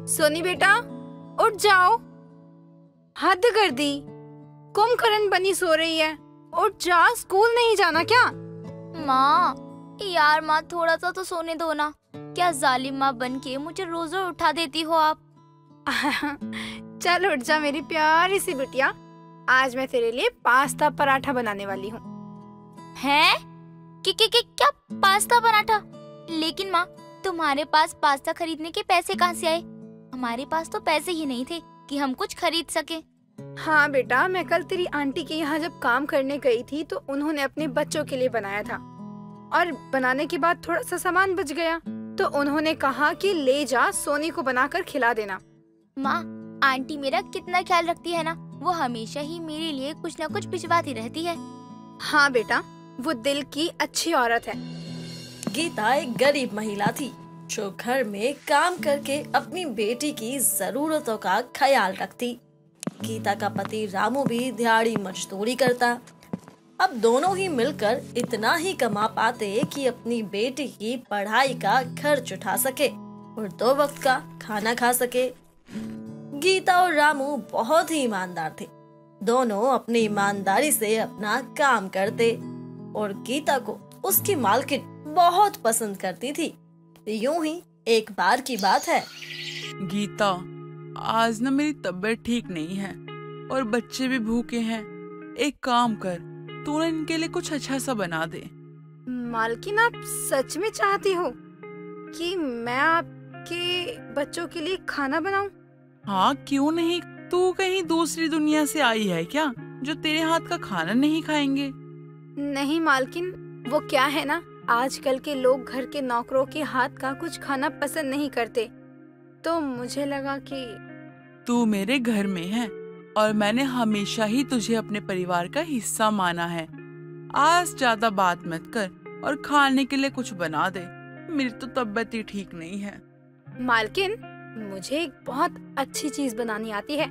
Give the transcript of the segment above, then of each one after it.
सोनी बेटा, उठ जाओ। हद कर दी, कुंभकर्ण बनी सो रही है। उठ जा, स्कूल नहीं जाना क्या? माँ, यार माँ, थोड़ा सा तो सोने दो ना। क्या जालिम माँ बन के मुझे रोज रोज उठा देती हो आप। चल उठ जा मेरी प्यारी सी बिटिया। आज मैं तेरे लिए पास्ता पराठा बनाने वाली हूँ। हैं? क्या पास्ता पराठा? लेकिन माँ, तुम्हारे पास पास्ता खरीदने के पैसे कहाँ से आए? हमारे पास तो पैसे ही नहीं थे कि हम कुछ खरीद सके। हाँ बेटा, मैं कल तेरी आंटी के यहाँ जब काम करने गई थी तो उन्होंने अपने बच्चों के लिए बनाया था, और बनाने के बाद थोड़ा सा सामान बच गया तो उन्होंने कहा कि ले जा, सोनी को बनाकर खिला देना। माँ, आंटी मेरा कितना ख्याल रखती है ना। वो हमेशा ही मेरे लिए कुछ न कुछ भिजवाती रहती है। हाँ बेटा, वो दिल की अच्छी औरत है। गीता एक गरीब महिला थी जो घर में काम करके अपनी बेटी की जरूरतों का ख्याल रखती। गीता का पति रामू भी दिहाड़ी मजदूरी करता। अब दोनों ही मिलकर इतना ही कमा पाते कि अपनी बेटी की पढ़ाई का खर्च उठा सके और 2 वक्त का खाना खा सके। गीता और रामू बहुत ही ईमानदार थे। दोनों अपनी ईमानदारी से अपना काम करते और गीता को उसकी मालकिन बहुत पसंद करती थी। यूं ही एक बार की बात है। गीता, आज ना मेरी तबीयत ठीक नहीं है और बच्चे भी भूखे हैं। एक काम कर, तू ना इनके लिए कुछ अच्छा सा बना दे। मालकिन, आप सच में चाहती हो कि मैं आपके बच्चों के लिए खाना बनाऊं? हाँ, क्यों नहीं। तू कहीं दूसरी दुनिया से आई है क्या जो तेरे हाथ का खाना नहीं खाएंगे? नहीं मालकिन, वो क्या है ना, आजकल के लोग घर के नौकरों के हाथ का कुछ खाना पसंद नहीं करते, तो मुझे लगा कि तू मेरे घर में है और मैंने हमेशा ही तुझे अपने परिवार का हिस्सा माना है। आज ज्यादा बात मत कर और खाने के लिए कुछ बना दे। मेरी तो तबीयत ही ठीक नहीं है। मालकिन, मुझे एक बहुत अच्छी चीज बनानी आती है।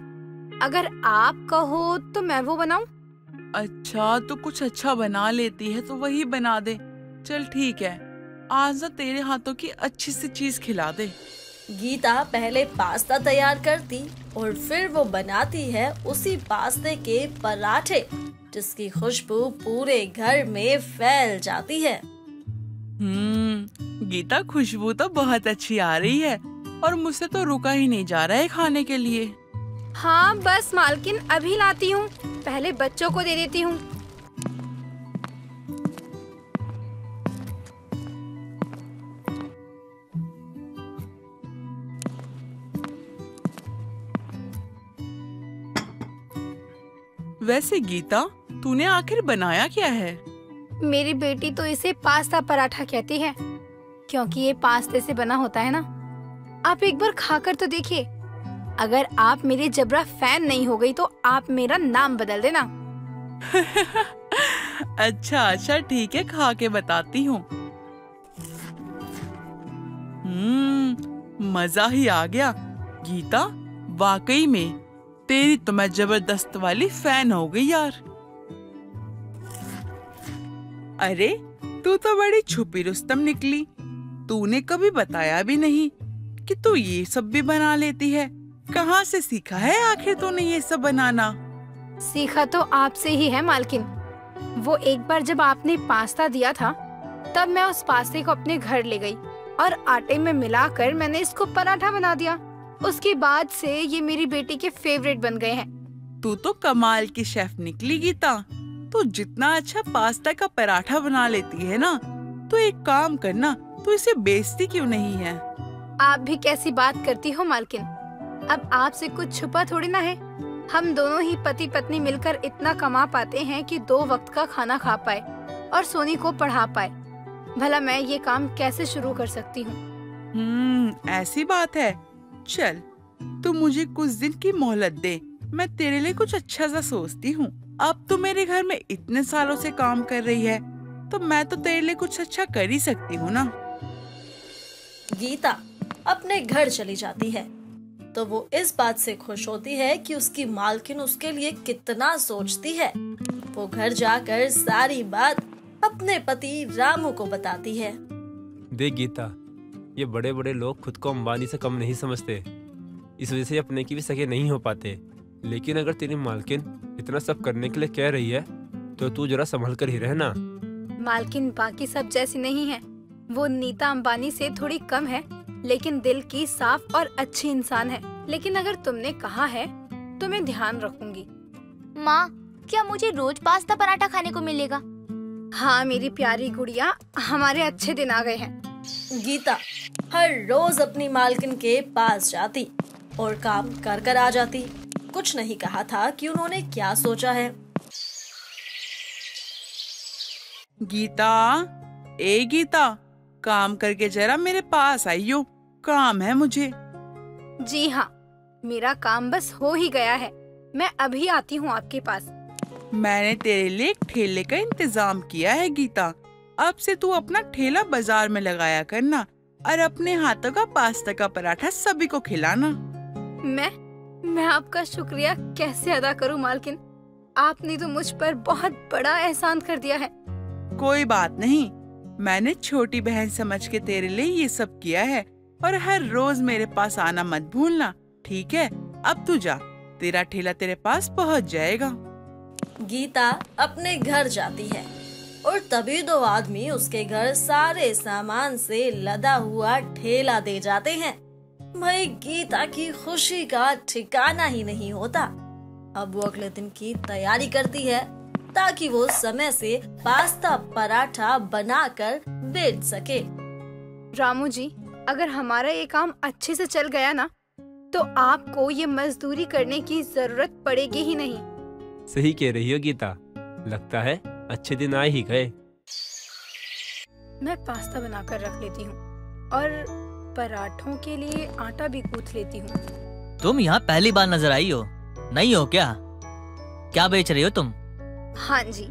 अगर आप कहो तो मैं वो बनाऊं? अच्छा, तो कुछ अच्छा बना लेती है तो वही बना दे। चल ठीक है, आज ना तेरे हाथों की अच्छी सी चीज खिला दे। गीता पहले पास्ता तैयार करती और फिर वो बनाती है उसी पास्ते के पराठे, जिसकी खुशबू पूरे घर में फैल जाती है। गीता, खुशबू तो बहुत अच्छी आ रही है और मुझसे तो रुका ही नहीं जा रहा है खाने के लिए। हाँ बस मालकिन, अभी लाती हूँ। पहले बच्चों को दे देती हूँ। वैसे गीता, तूने आखिर बनाया क्या है? मेरी बेटी तो इसे पास्ता पराठा कहती है, क्योंकि ये पास्ते से बना होता है ना। आप एक बार खाकर तो देखिए। अगर आप मेरे जबरा फैन नहीं हो गई तो आप मेरा नाम बदल देना। अच्छा ठीक है, खा के बताती हूँ। मजा ही आ गया। गीता, वाकई में तेरी तो मैं जबरदस्त वाली फैन हो गई यार। अरे, तू तो बड़ी छुपी रुस्तम निकली। तूने कभी बताया भी नहीं कि तू ये सब भी बना लेती है। कहाँ से सीखा है आखिर तूने ये सब बनाना? सीखा तो आपसे ही है मालकिन। वो एक बार जब आपने पास्ता दिया था, तब मैं उस पास्ते को अपने घर ले गई और आटे में मिलाकर मैंने इसको पराठा बना दिया। उसके बाद से ये मेरी बेटी के फेवरेट बन गए हैं। तू तो कमाल की शेफ निकली गीता। तू जितना अच्छा पास्ता का पराठा बना लेती है ना, तो एक काम करना, तू इसे बेचती क्यों नहीं है? आप भी कैसी बात करती हो मालकिन। अब आपसे कुछ छुपा थोड़ी ना है। हम दोनों ही पति पत्नी मिलकर इतना कमा पाते हैं कि 2 वक्त का खाना खा पाए और सोनी को पढ़ा पाए। भला मैं ये काम कैसे शुरू कर सकती हूँ? ऐसी बात है। चल, तू मुझे कुछ दिन की मोहलत दे, मैं तेरे लिए कुछ अच्छा सा सोचती हूँ। अब तो मेरे घर में इतने सालों से काम कर रही है, तो मैं तो तेरे लिए कुछ अच्छा कर ही सकती हूँ ना। गीता अपने घर चली जाती है तो वो इस बात से खुश होती है कि उसकी मालकिन उसके लिए कितना सोचती है। वो घर जाकर सारी बात अपने पति रामू को बताती है। देख गीता, ये बड़े बड़े लोग खुद को अंबानी से कम नहीं समझते। इस वजह से अपने की भी सगे नहीं हो पाते। लेकिन अगर तेरी मालकिन इतना सब करने के लिए कह रही है तो तू जरा संभल कर ही रहना। मालकिन बाकी सब जैसी नहीं है। वो नीता अंबानी से थोड़ी कम है, लेकिन दिल की साफ और अच्छी इंसान है। लेकिन अगर तुमने कहा है तो मैं ध्यान रखूंगी। माँ, क्या मुझे रोज पास्ता पराठा खाने को मिलेगा? हाँ मेरी प्यारी गुड़िया, हमारे अच्छे दिन आ गए हैं। गीता हर रोज अपनी मालकिन के पास जाती और काम कर कर आ जाती। कुछ नहीं कहा था कि उन्होंने क्या सोचा है। गीता, ए गीता, काम करके जरा मेरे पास आइयो, काम है मुझे। जी हाँ, मेरा काम बस हो ही गया है। मैं अभी आती हूँ आपके पास। मैंने तेरे लिए एक ठेले का इंतजाम किया है गीता। अब से तू अपना ठेला बाजार में लगाया करना और अपने हाथों का पास्ता का पराठा सभी को खिलाना। मैं आपका शुक्रिया कैसे अदा करूँ मालकिन? आपने तो मुझ पर बहुत बड़ा एहसान कर दिया है। कोई बात नहीं, मैंने छोटी बहन समझ के तेरे लिए ये सब किया है। और हर रोज मेरे पास आना मत भूलना, ठीक है? अब तू जा, तेरा ठेला तेरे पास पहुंच जाएगा। गीता अपने घर जाती है और तभी दो आदमी उसके घर सारे सामान से लदा हुआ ठेला दे जाते हैं। भाई गीता की खुशी का ठिकाना ही नहीं होता। अब वो अगले दिन की तैयारी करती है ताकि वो समय से पास्ता पराठा बनाकर बेच सके। रामू जी, अगर हमारा ये काम अच्छे से चल गया ना, तो आपको ये मजदूरी करने की जरूरत पड़ेगी ही नहीं। सही कह रही हो गीता, लगता है अच्छे दिन आ ही गए। मैं पास्ता बनाकर रख लेती हूँ और पराठों के लिए आटा भी गूंथ लेती हूँ। तुम यहाँ पहली बार नजर आई हो, नहीं हो क्या? क्या बेच रही हो तुम? हाँ जी,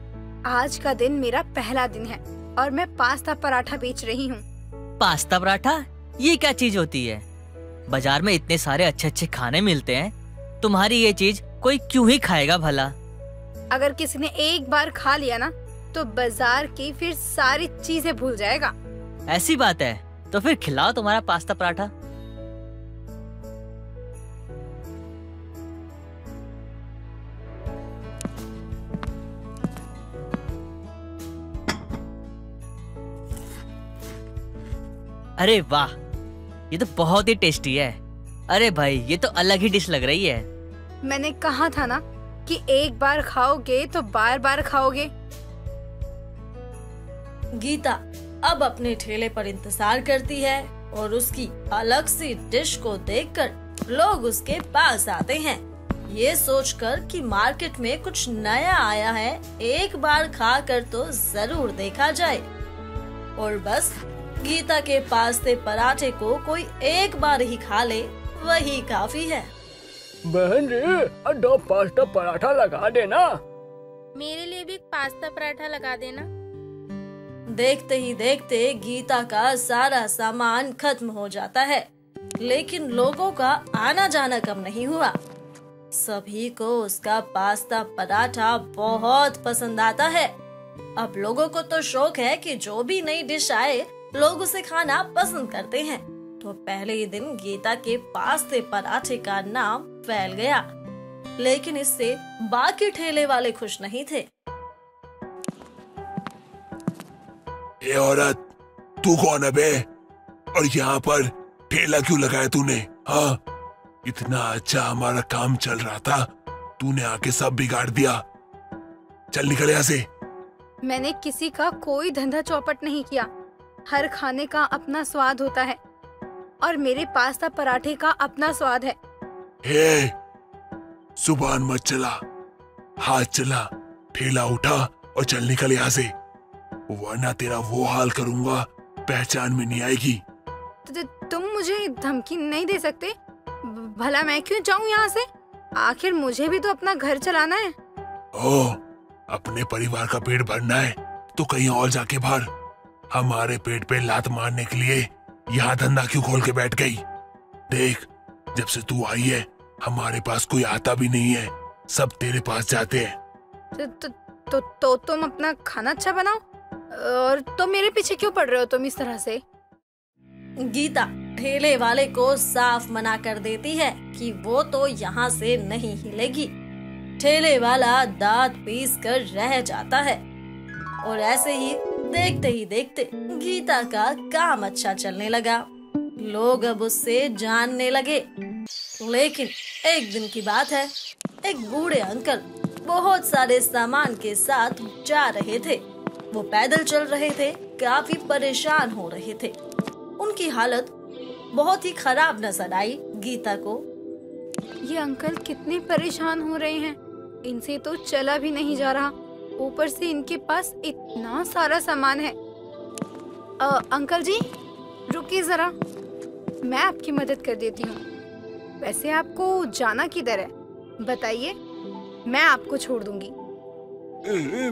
आज का दिन मेरा पहला दिन है और मैं पास्ता पराठा बेच रही हूँ। पास्ता पराठा? ये क्या चीज होती है? बाजार में इतने सारे अच्छे अच्छे खाने मिलते हैं, तुम्हारी ये चीज कोई क्यों ही खाएगा भला? अगर किसी ने एक बार खा लिया ना, तो बाजार की फिर सारी चीजें भूल जाएगा। ऐसी बात है तो फिर खिलाओ तुम्हारा पास्ता पराठा। अरे वाह, ये तो बहुत ही टेस्टी है। अरे भाई, ये तो अलग ही डिश लग रही है। मैंने कहा था ना कि एक बार खाओगे तो बार बार खाओगे। गीता अब अपने ठेले पर इंतजार करती है और उसकी अलग सी डिश को देखकर लोग उसके पास आते हैं, ये सोचकर कि मार्केट में कुछ नया आया है, एक बार खाकर तो जरूर देखा जाए। और बस गीता के पास्ते पराठे को कोई एक बार ही खा ले, वही काफी है। बहन जी, 2 पास्ता पराठा लगा देना। मेरे लिए भी एक पास्ता पराठा लगा देना। देखते ही देखते गीता का सारा सामान खत्म हो जाता है, लेकिन लोगों का आना जाना कम नहीं हुआ। सभी को उसका पास्ता पराठा बहुत पसंद आता है। अब लोगों को तो शौक है कि जो भी नई डिश आए लोग उसे खाना पसंद करते हैं। तो पहले ही दिन गीता के पास्ते पराठे का नाम फैल गया, लेकिन इससे बाकी ठेले वाले खुश नहीं थे। ये औरत, तू कौन है बे? और यहाँ पर ठेला क्यों लगाया तूने? हाँ, इतना अच्छा हमारा काम चल रहा था, तूने आके सब बिगाड़ दिया। चल निकल यहाँ से। मैंने किसी का कोई धंधा चौपट नहीं किया। हर खाने का अपना स्वाद होता है और मेरे पास्ता पराठे का अपना स्वाद है। हे, जुबान मत चला, हाथ चला, ठेला उठा और चल निकल यहाँ से, वरना तेरा वो हाल करूंगा पहचान में नहीं आएगी। तुम मुझे धमकी नहीं दे सकते। भला मैं क्यों जाऊं यहाँ से? आखिर मुझे भी तो अपना घर चलाना है। ओह, अपने परिवार का पेट भरना है तो कहीं और जाके भर। हमारे पेट पे लात मारने के लिए यहाँ धंधा क्यों खोल के बैठ गई? देख, जब से तू आई है हमारे पास कोई आता भी नहीं है, सब तेरे पास जाते हैं। तो तुम अपना खाना अच्छा बनाओ और तो मेरे पीछे क्यों पड़ रहे हो तुम इस तरह से? गीता ठेले वाले को साफ मना कर देती है कि वो तो यहाँ से नहीं हिलेगी। ठेले वाला दांत पीस कर रह जाता है और ऐसे ही देखते ही देखते गीता का काम अच्छा चलने लगा। लोग अब उससे जानने लगे। लेकिन एक दिन की बात है, एक बूढ़े अंकल बहुत सारे सामान के साथ जा रहे थे। वो पैदल चल रहे थे, काफी परेशान हो रहे थे। उनकी हालत बहुत ही खराब नजर आई गीता को। ये अंकल कितने परेशान हो रहे हैं, इनसे तो चला भी नहीं जा रहा, ऊपर से इनके पास इतना सारा सामान है। अंकल जी रुकिए जरा, मैं आपकी मदद कर देती हूँ। वैसे आपको जाना किधर है बताइए, मैं आपको छोड़ दूंगी।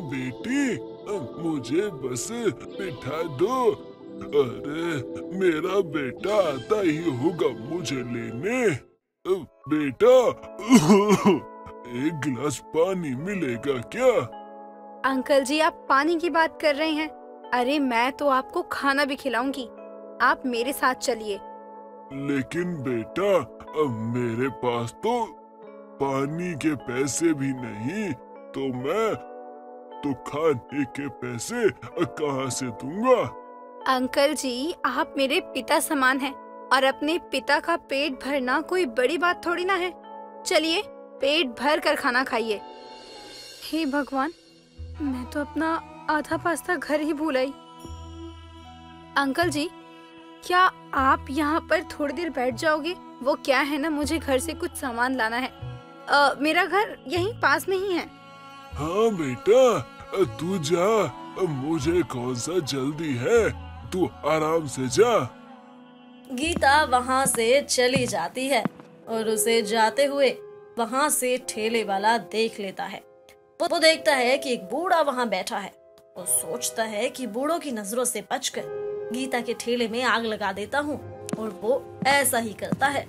बेटी मुझे बस बिठा दो। अरे मेरा बेटा आता ही होगा मुझे लेने। बेटा एक गिलास पानी मिलेगा क्या? अंकल जी आप पानी की बात कर रहे हैं, अरे मैं तो आपको खाना भी खिलाऊंगी, आप मेरे साथ चलिए। लेकिन बेटा मेरे पास तो पानी के पैसे भी नहीं, तो मैं तो खाने के पैसे कहाँ से दूंगा? अंकल जी आप मेरे पिता समान हैं और अपने पिता का पेट भरना कोई बड़ी बात थोड़ी ना है। चलिए पेट भर कर खाना खाइए। हे भगवान, मैं तो अपना आधा पास्ता घर ही भूल आई। अंकल जी क्या आप यहाँ पर थोड़ी देर बैठ जाओगे? वो क्या है ना, मुझे घर से कुछ सामान लाना है। मेरा घर यहीं पास में ही है। हाँ बेटा तू जा, मुझे कौन सा जल्दी है, तू आराम से जा। गीता वहाँ से चली जाती है और उसे जाते हुए वहाँ से ठेले वाला देख लेता है। वो देखता है कि एक बूढ़ा वहाँ बैठा है। वो सोचता है कि बूढ़ों की नजरों से बचकर गीता के ठेले में आग लगा देता हूँ, और वो ऐसा ही करता है।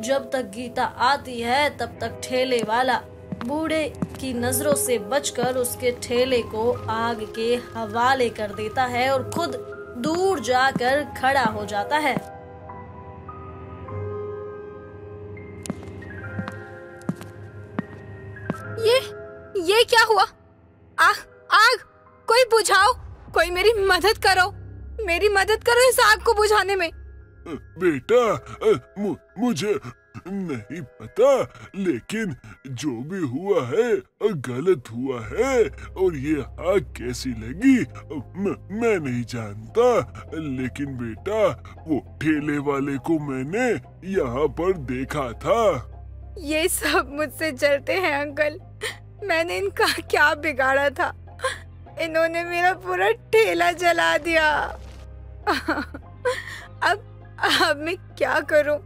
जब तक गीता आती है तब तक ठेले वाला बूढ़े की नजरों से बचकर उसके ठेले को आग के हवाले कर देता है और खुद दूर जाकर खड़ा हो जाता है। ये क्या हुआ? आग कोई बुझाओ, कोई मेरी मदद करो, मेरी मदद करो इस आग को बुझाने में। बेटा मुझे नहीं पता, लेकिन जो भी हुआ है गलत हुआ है, और ये आग कैसी लगी मैं नहीं जानता। लेकिन बेटा वो ठेले वाले को मैंने यहाँ पर देखा था। ये सब मुझसे जलते हैं अंकल, मैंने इनका क्या बिगाड़ा था? इन्होंने मेरा पूरा ठेला जला दिया। अब मैं क्या करूं?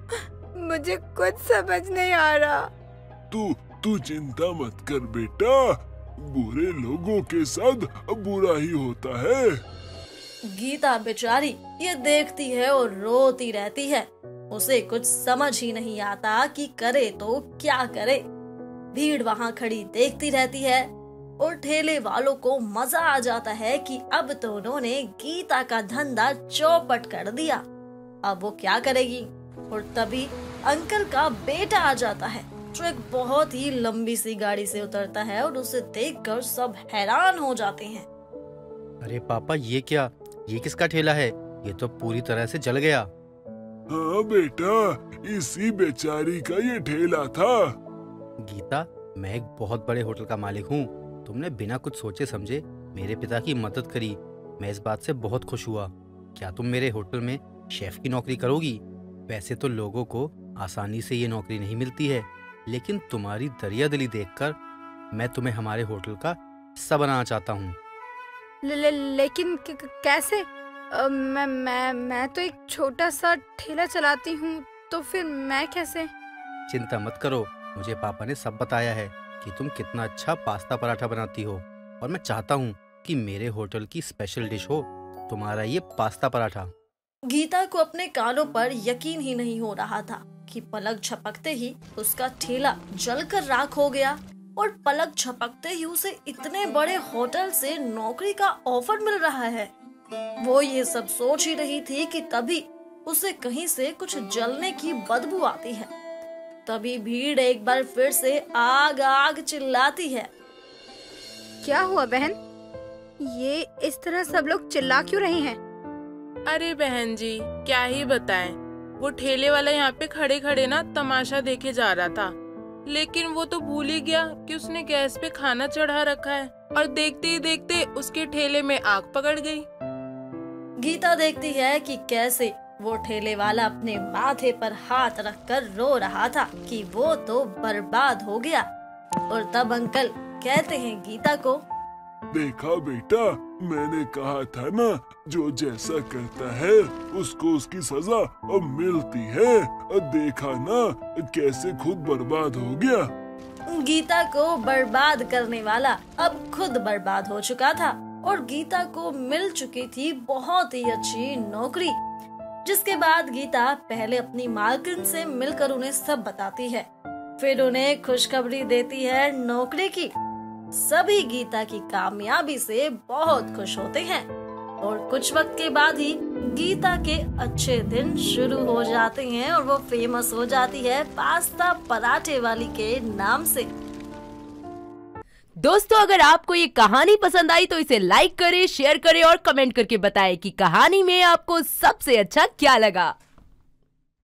मुझे कुछ समझ नहीं आ रहा। तू चिंता मत कर बेटा, बुरे लोगों के साथ बुरा ही होता है। गीता बेचारी ये देखती है और रोती रहती है। उसे कुछ समझ ही नहीं आता कि करे तो क्या करे। भीड़ वहाँ खड़ी देखती रहती है और ठेले वालों को मजा आ जाता है कि अब तो उन्होंने गीता का धंधा चौपट कर दिया। अब वो क्या करेगी? और तभी अंकल का बेटा आ जाता है, जो एक बहुत ही लंबी सी गाड़ी से उतरता है और उसे देखकर सब हैरान हो जाते हैं। अरे पापा ये क्या, ये किसका ठेला है? ये तो पूरी तरह से जल गया। हाँ बेटा इसी बेचारी का ये ठेला था। गीता मैं एक बहुत बड़े होटल का मालिक हूँ, तुमने बिना कुछ सोचे समझे मेरे पिता की मदद करी। मैं इस बात से बहुत खुश हुआ। क्या तुम मेरे होटल में शेफ की नौकरी करोगी? वैसे तो लोगों को आसानी से ये नौकरी नहीं मिलती है, लेकिन तुम्हारी दरिया दिली देखकर मैं तुम्हें हमारे होटल का हिस्सा बनाना चाहता हूँ। लेकिन कैसे? मैं तो एक छोटा सा ठेला चलाती हूँ, तो फिर मैं कैसे? चिंता मत करो, मुझे पापा ने सब बताया है कि तुम कितना अच्छा पास्ता पराठा बनाती हो, और मैं चाहता हूँ कि मेरे होटल की स्पेशल डिश हो तुम्हारा ये पास्ता पराठा। गीता को अपने कानों पर यकीन ही नहीं हो रहा था कि पलक झपकते ही उसका ठेला जलकर राख हो गया, और पलक झपकते ही उसे इतने बड़े होटल से नौकरी का ऑफर मिल रहा है। वो ये सब सोच ही रही थी कि तभी उसे कहीं से कुछ जलने की बदबू आती है। तभी भीड़ एक बार फिर से आग आग चिल्लाती है। क्या हुआ बहन? ये इस तरह सब लोग चिल्ला क्यों रहे हैं? अरे बहन जी, क्या ही बताएं। वो ठेले वाला यहाँ पे खड़े खड़े ना तमाशा देखे जा रहा था, लेकिन वो तो भूल ही गया कि उसने गैस पे खाना चढ़ा रखा है और देखते ही देखते उसके ठेले में आग पकड़ गई। गीता देखती है कि कैसे वो ठेले वाला अपने माथे पर हाथ रखकर रो रहा था कि वो तो बर्बाद हो गया। और तब अंकल कहते हैं गीता को, देखा बेटा, मैंने कहा था ना, जो जैसा करता है उसको उसकी सजा अब मिलती है। देखा ना कैसे खुद बर्बाद हो गया। गीता को बर्बाद करने वाला अब खुद बर्बाद हो चुका था और गीता को मिल चुकी थी बहुत ही अच्छी नौकरी। जिसके बाद गीता पहले अपनी मालकिन से मिलकर उन्हें सब बताती है, फिर उन्हें खुशखबरी देती है नौकरी की। सभी गीता की कामयाबी से बहुत खुश होते हैं और कुछ वक्त के बाद ही गीता के अच्छे दिन शुरू हो जाते हैं और वो फेमस हो जाती है पास्ता पराठे वाली के नाम से। दोस्तों, अगर आपको ये कहानी पसंद आई तो इसे लाइक करें, शेयर करें और कमेंट करके बताएं कि कहानी में आपको सबसे अच्छा क्या लगा।